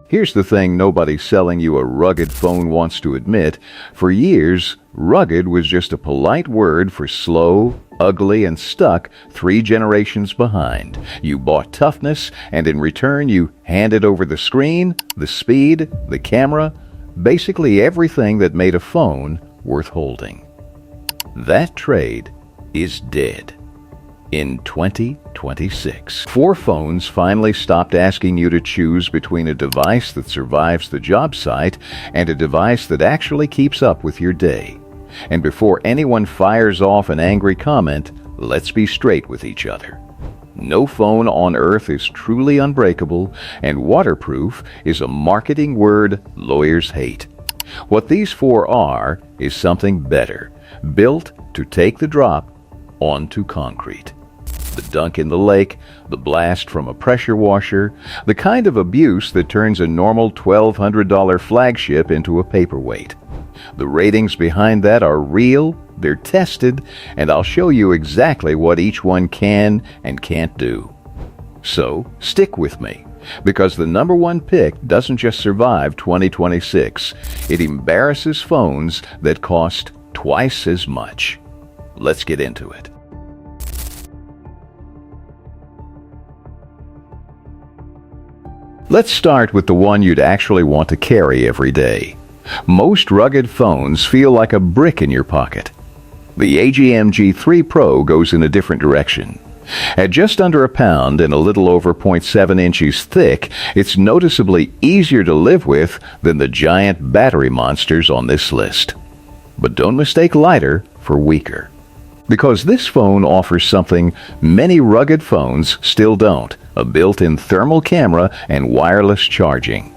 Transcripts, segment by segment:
Here's the thing nobody selling you a rugged phone wants to admit. For years, rugged was just a polite word for slow, ugly, and stuck 3 generations behind. You bought toughness, and in return you handed over the screen, the speed, the camera, basically everything that made a phone worth holding. That trade is dead. In 2026, 4 phones finally stopped asking you to choose between a device that survives the job site and a device that actually keeps up with your day. And before anyone fires off an angry comment, let's be straight with each other. No phone on earth is truly unbreakable, and waterproof is a marketing word lawyers hate. What these 4 are is something better, built to take the drop onto concrete. The dunk in the lake, the blast from a pressure washer, the kind of abuse that turns a normal $1,200 flagship into a paperweight. The ratings behind that are real, they're tested, and I'll show you exactly what each one can and can't do. So, stick with me, because the number 1 pick doesn't just survive 2026, it embarrasses phones that cost twice as much. Let's get into it. Let's start with the one you'd actually want to carry every day. Most rugged phones feel like a brick in your pocket. The AGM G3 Pro goes in a different direction. At just under a pound and a little over 0.7 inches thick, it's noticeably easier to live with than the giant battery monsters on this list. But don't mistake lighter for weaker. Because this phone offers something many rugged phones still don't, a built-in thermal camera and wireless charging.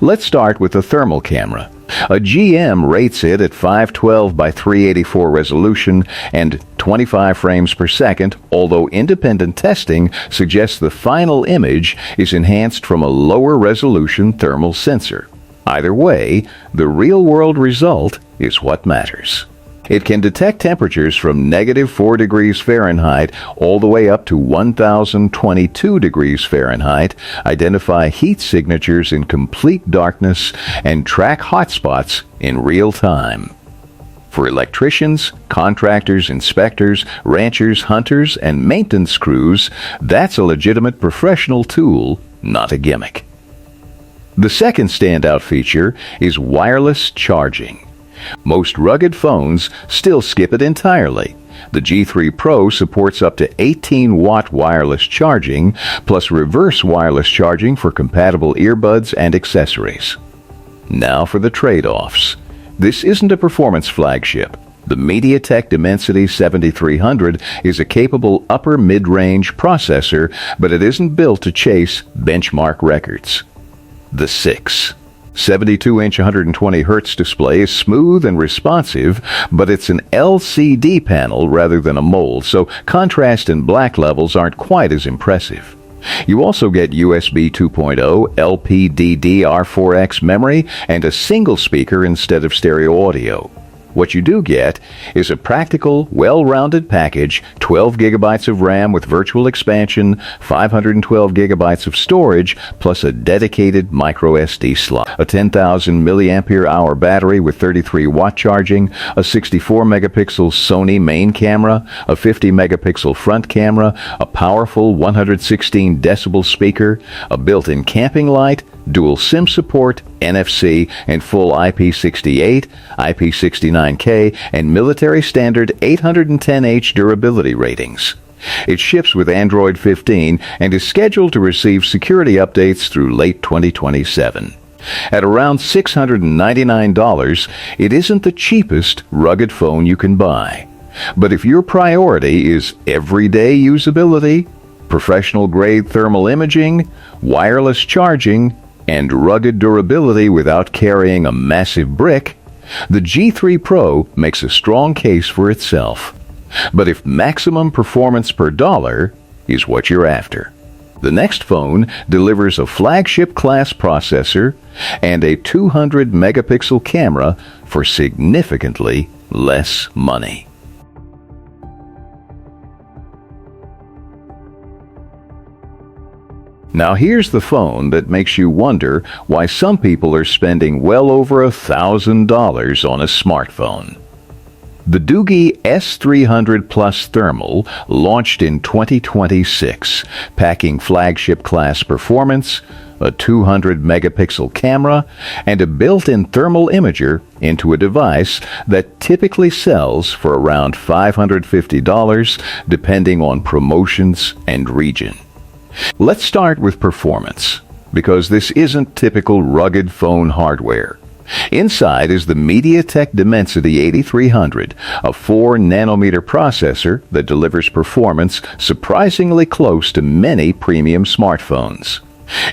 Let's start with the thermal camera. A GM rates it at 512 by 384 resolution and 25 frames per second, although independent testing suggests the final image is enhanced from a lower resolution thermal sensor. Either way, the real-world result is what matters. It can detect temperatures from -4 degrees Fahrenheit all the way up to 1,022 degrees Fahrenheit, identify heat signatures in complete darkness, and track hotspots in real time. For electricians, contractors, inspectors, ranchers, hunters, and maintenance crews, that's a legitimate professional tool, not a gimmick. The second standout feature is wireless charging. Most rugged phones still skip it entirely. The G3 Pro supports up to 18-watt wireless charging, plus reverse wireless charging for compatible earbuds and accessories. Now for the trade-offs. This isn't a performance flagship. The MediaTek Dimensity 7300 is a capable upper mid-range processor, but it isn't built to chase benchmark records. The 72-inch 120 Hz display is smooth and responsive, but it's an LCD panel rather than a mold, so contrast and black levels aren't quite as impressive. You also get USB 2.0, LPDDR4X memory, and a single speaker instead of stereo audio. What you do get is a practical, well-rounded package, 12 gigabytes of RAM with virtual expansion, 512 gigabytes of storage, plus a dedicated micro SD slot, a 10,000 milliampere hour battery with 33-watt charging, a 64-megapixel Sony main camera, a 50-megapixel front camera, a powerful 116 decibel speaker, a built-in camping light, dual SIM support, NFC, and full IP68, IP69K, and military standard 810H durability ratings. It ships with Android 15 and is scheduled to receive security updates through late 2027. At around $699, it isn't the cheapest rugged phone you can buy. But if your priority is everyday usability, professional-grade thermal imaging, wireless charging, and rugged durability without carrying a massive brick, the G3 Pro makes a strong case for itself. But if maximum performance per dollar is what you're after, the next phone delivers a flagship-class processor and a 200-megapixel camera for significantly less money. Now here's the phone that makes you wonder why some people are spending well over $1,000 on a smartphone. The Doogee S300 Plus Thermal launched in 2026, packing flagship-class performance, a 200-megapixel camera, and a built-in thermal imager into a device that typically sells for around $550 depending on promotions and region. Let's start with performance, because this isn't typical rugged phone hardware. Inside is the MediaTek Dimensity 8300, a 4-nanometer processor that delivers performance surprisingly close to many premium smartphones.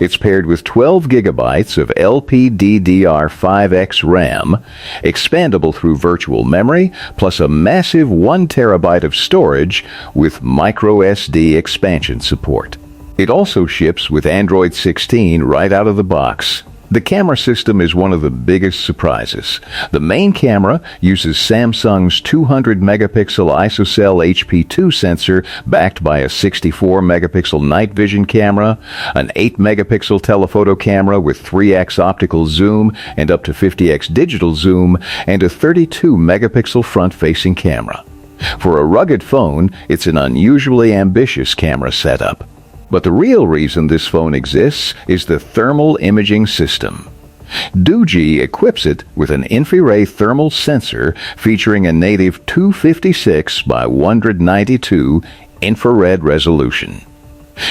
It's paired with 12 gigabytes of LPDDR5X RAM, expandable through virtual memory, plus a massive 1 terabyte of storage with microSD expansion support. It also ships with Android 16 right out of the box. The camera system is one of the biggest surprises. The main camera uses Samsung's 200-megapixel ISOCELL HP2 sensor backed by a 64-megapixel night vision camera, an 8-megapixel telephoto camera with 3x optical zoom and up to 50x digital zoom, and a 32-megapixel front-facing camera. For a rugged phone, it's an unusually ambitious camera setup. But the real reason this phone exists is the thermal imaging system. Doogee equips it with an infrared thermal sensor featuring a native 256 by 192 infrared resolution.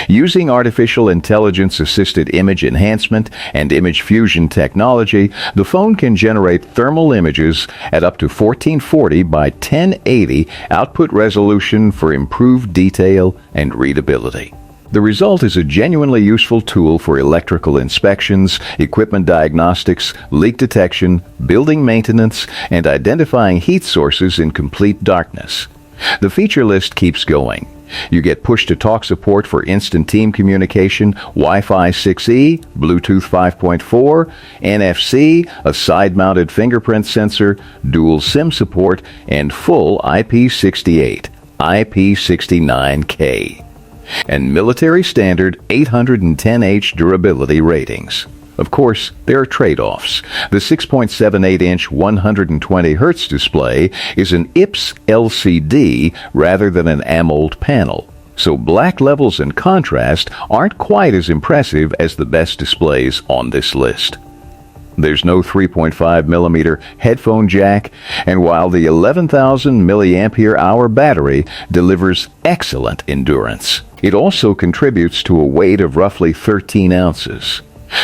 Using artificial intelligence-assisted image enhancement and image fusion technology, the phone can generate thermal images at up to 1440 by 1080 output resolution for improved detail and readability. The result is a genuinely useful tool for electrical inspections, equipment diagnostics, leak detection, building maintenance, and identifying heat sources in complete darkness. The feature list keeps going. You get push-to-talk support for instant team communication, Wi-Fi 6E, Bluetooth 5.4, NFC, a side-mounted fingerprint sensor, dual SIM support, and full IP68, IP69K. And military standard 810H durability ratings. Of course, there are trade-offs. The 6.78-inch 120 Hz display is an IPS LCD rather than an AMOLED panel, so black levels and contrast aren't quite as impressive as the best displays on this list. There's no 3.5mm headphone jack, and while the 11,000 mAh battery delivers excellent endurance, it also contributes to a weight of roughly 13 ounces.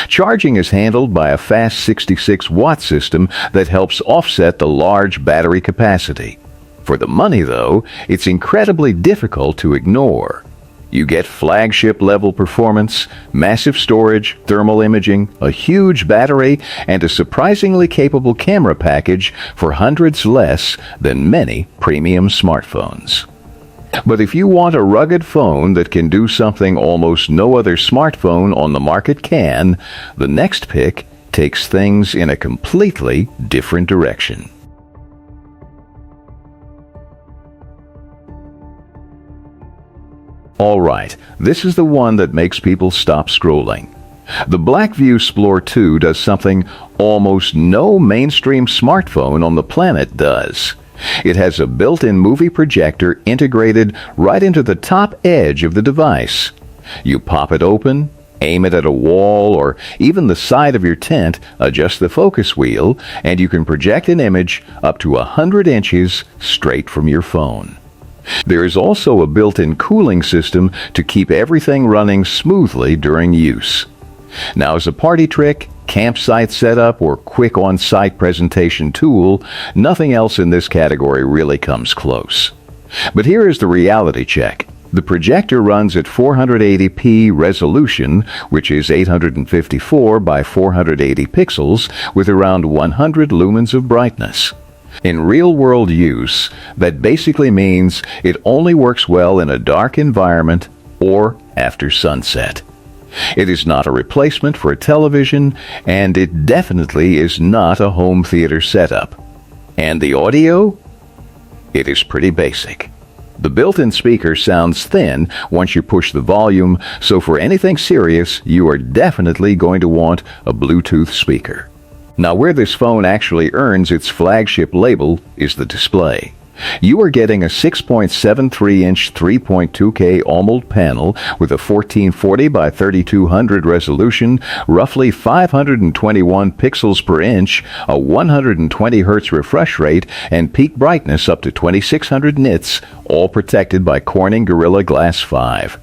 Charging is handled by a fast 66-watt system that helps offset the large battery capacity. For the money, though, it's incredibly difficult to ignore. You get flagship-level performance, massive storage, thermal imaging, a huge battery, and a surprisingly capable camera package for hundreds less than many premium smartphones. But if you want a rugged phone that can do something almost no other smartphone on the market can, the next pick takes things in a completely different direction. All right, this is the one that makes people stop scrolling. The Blackview Explore 2 does something almost no mainstream smartphone on the planet does. It has a built-in movie projector integrated right into the top edge of the device. You pop it open, aim it at a wall or even the side of your tent, adjust the focus wheel, and you can project an image up to 100 inches straight from your phone. There is also a built-in cooling system to keep everything running smoothly during use. Now, as a party trick, campsite setup, or quick on-site presentation tool, nothing else in this category really comes close. But here is the reality check. The projector runs at 480p resolution, which is 854 by 480 pixels, with around 100 lumens of brightness. In real-world use, that basically means it only works well in a dark environment or after sunset. It is not a replacement for a television, and it definitely is not a home theater setup. And the audio? It is pretty basic. The built-in speaker sounds thin once you push the volume, so for anything serious, you are definitely going to want a Bluetooth speaker. Now, where this phone actually earns its flagship label is the display. You are getting a 6.73-inch 3.2K AMOLED panel with a 1440 by 3200 resolution, roughly 521 pixels per inch, a 120 Hz refresh rate, and peak brightness up to 2600 nits, all protected by Corning Gorilla Glass 5.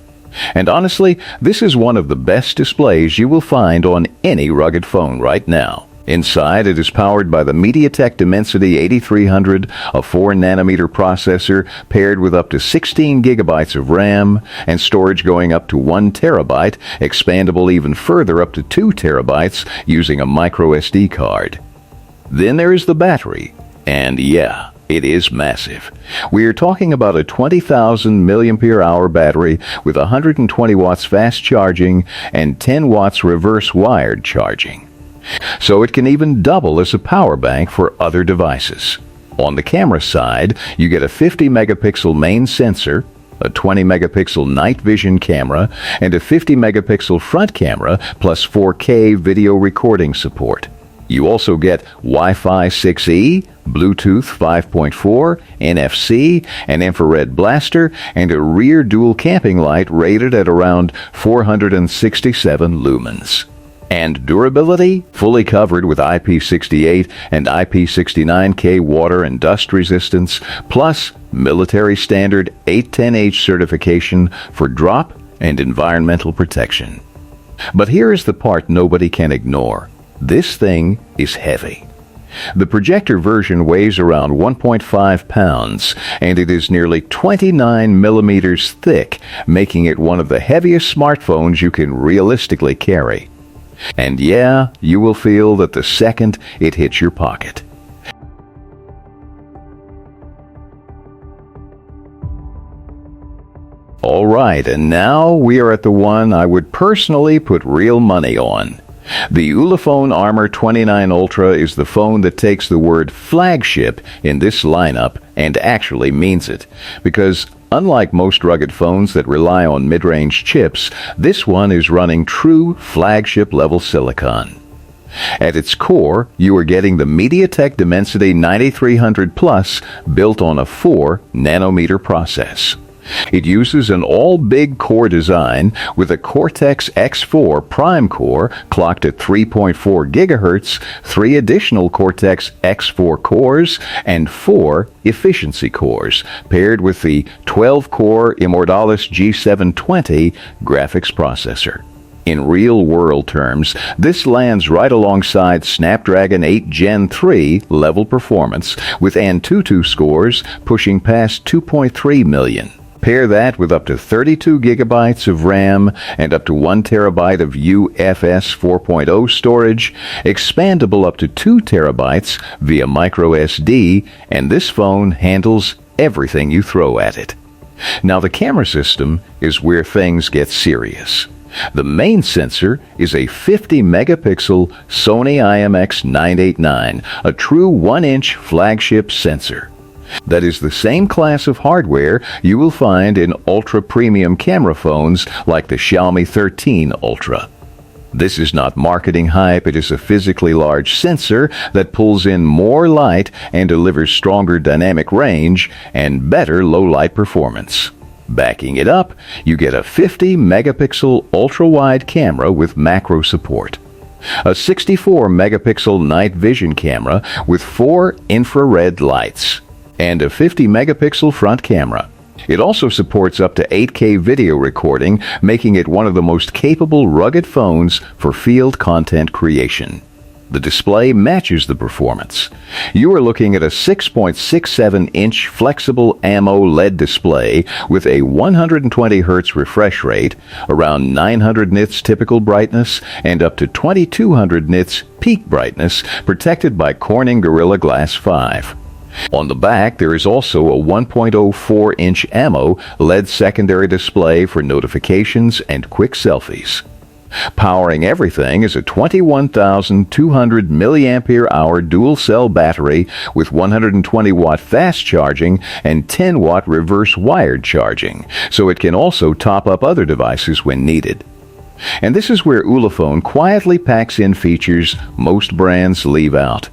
And honestly, this is one of the best displays you will find on any rugged phone right now. Inside, it is powered by the MediaTek Dimensity 8300, a 4nm processor paired with up to 16 gigabytes of RAM and storage going up to 1 terabyte, expandable even further up to 2 terabytes using a micro SD card. Then there is the battery, and yeah, it is massive. We are talking about a 20,000 mAh battery with 120 watts fast charging and 10 watts reverse wired charging. So it can even double as a power bank for other devices. On the camera side, you get a 50 megapixel main sensor, a 20 megapixel night vision camera, and a 50 megapixel front camera plus 4K video recording support. You also get Wi-Fi 6E, Bluetooth 5.4, NFC, an infrared blaster, and a rear dual camping light rated at around 467 lumens. And durability, fully covered with IP68 and IP69K water and dust resistance, plus military standard 810H certification for drop and environmental protection. But here is the part nobody can ignore. This thing is heavy. The projector version weighs around 1.5 pounds, and it is nearly 29 millimeters thick, making it one of the heaviest smartphones you can realistically carry. And yeah, you will feel that the second it hits your pocket. All right, and now we are at the one I would personally put real money on. The Ulefone Armor 29 Ultra is the phone that takes the word flagship in this lineup and actually means it, because unlike most rugged phones that rely on mid-range chips, this one is running true flagship-level silicon. At its core, you are getting the MediaTek Dimensity 9300 Plus built on a 4nm process. It uses an all-big core design with a Cortex-X4 prime core clocked at 3.4 GHz, 3 additional Cortex-X4 cores, and 4 efficiency cores, paired with the 12-core Immortalis G720 graphics processor. In real-world terms, this lands right alongside Snapdragon 8 Gen 3 level performance, with Antutu scores pushing past 2.3 million. Pair that with up to 32 gigabytes of RAM and up to 1 terabyte of UFS 4.0 storage, expandable up to 2 terabytes via micro SD, and this phone handles everything you throw at it. Now, the camera system is where things get serious. The main sensor is a 50 megapixel Sony IMX989, a true 1-inch flagship sensor. That is the same class of hardware you will find in ultra-premium camera phones like the Xiaomi 13 Ultra. This is not marketing hype, it is a physically large sensor that pulls in more light and delivers stronger dynamic range and better low-light performance. Backing it up, you get a 50 megapixel ultra-wide camera with macro support, a 64 megapixel night vision camera with 4 infrared lights, and a 50 megapixel front camera. It also supports up to 8K video recording, making it one of the most capable rugged phones for field content creation. The display matches the performance. You are looking at a 6.67-inch flexible AMOLED display with a 120 Hz refresh rate, around 900 nits typical brightness, and up to 2200 nits peak brightness, protected by Corning Gorilla Glass 5. On the back, there is also a 1.04-inch AMOLED secondary display for notifications and quick selfies. Powering everything is a 21,200 milliampere hour dual cell battery with 120 watt fast charging and 10 watt reverse wired charging, so it can also top up other devices when needed. And this is where Ulefone quietly packs in features most brands leave out.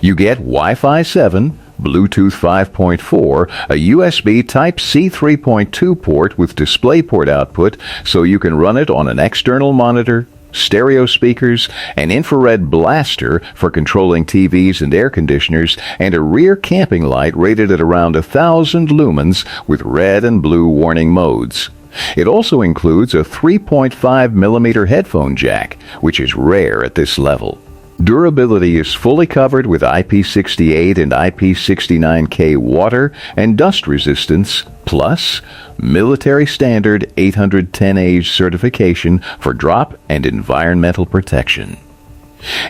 You get Wi-Fi 7, Bluetooth 5.4, a USB Type-C 3.2 port with DisplayPort output so you can run it on an external monitor, stereo speakers, an infrared blaster for controlling TVs and air conditioners, and a rear camping light rated at around 1,000 lumens with red and blue warning modes. It also includes a 3.5mm headphone jack, which is rare at this level. Durability is fully covered with IP68 and IP69K water and dust resistance, plus military standard 810A certification for drop and environmental protection.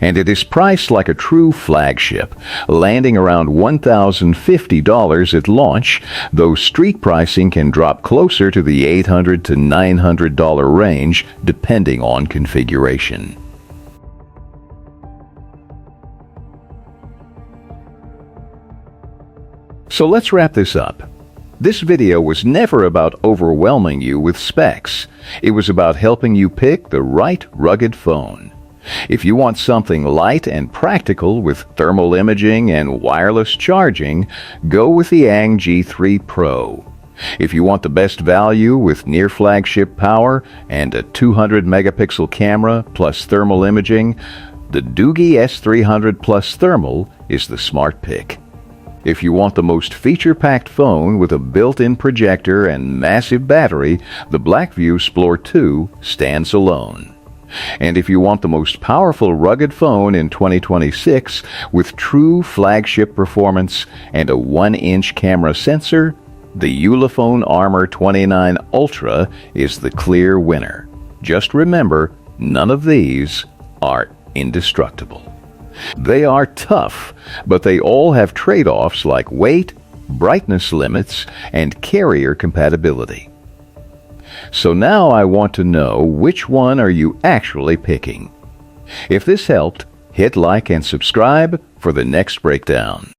And it is priced like a true flagship, landing around $1,050 at launch, though street pricing can drop closer to the $800 to $900 range depending on configuration. So let's wrap this up. This video was never about overwhelming you with specs. It was about helping you pick the right rugged phone. If you want something light and practical with thermal imaging and wireless charging, go with the AGM G3 Pro. If you want the best value with near flagship power and a 200 megapixel camera plus thermal imaging, the Doogee S300 Plus Thermal is the smart pick. If you want the most feature-packed phone with a built-in projector and massive battery, the Blackview Explore 2 stands alone. And if you want the most powerful rugged phone in 2026 with true flagship performance and a 1-inch camera sensor, the Ulefone Armor 29 Ultra is the clear winner. Just remember, none of these are indestructible. They are tough, but they all have trade-offs like weight, brightness limits, and carrier compatibility. So now I want to know, which one are you actually picking? If this helped, hit like and subscribe for the next breakdown.